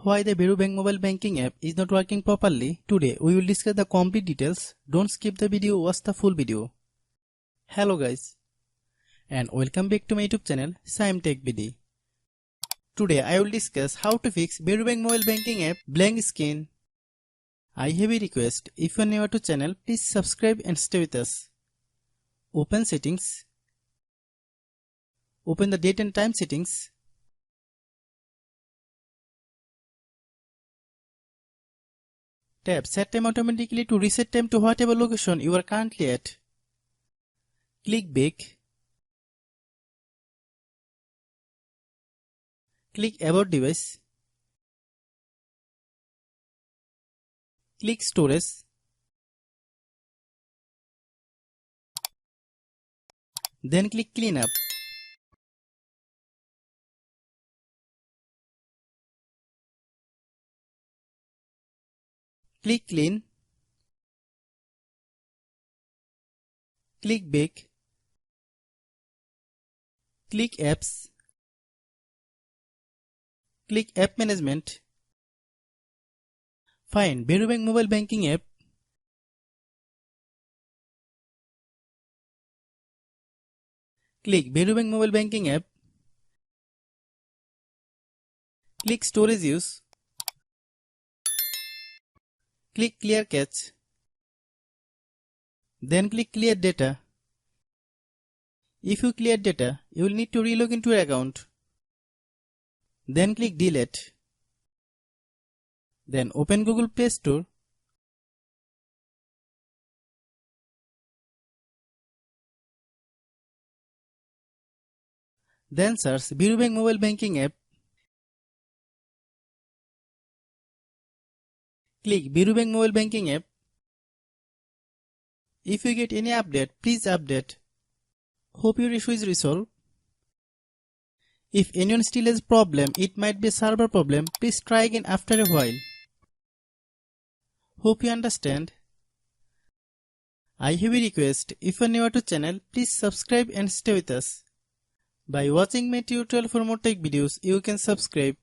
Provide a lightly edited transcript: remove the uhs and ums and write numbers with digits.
Why the Varo Bank mobile banking app is not working properly? Today we will discuss the complete details. Don't skip the video, watch the full video. Hello guys, and welcome back to my YouTube channel Shaem Tech BD. Today I will discuss how to fix Varo Bank mobile banking app blank screen. I have a request. If you are new to channel, please subscribe and stay with us. Open settings. Open the date and time settings. Tap Set Time automatically to reset time to whatever location you are currently at. Click Back. Click About Device. Click Storage. Then click Cleanup. Click Clean. Click Back. Click Apps. Click App Management. Find Varo Bank mobile banking app. Click Varo Bank mobile banking app. Click Storage Use. Click Clear Cache. Then click Clear Data. If you clear data, you will need to relog into your account. Then click Delete. Then open Google Play Store. Then search Varo Bank mobile banking app. Click Varo Bank mobile banking app. If you get any update, please update. Hope your issue is resolved. If anyone still has problem, it might be a server problem. Please try again after a while. Hope you understand. I have a request. If you are new to channel, please subscribe and stay with us. By watching my tutorial for more tech videos, you can subscribe.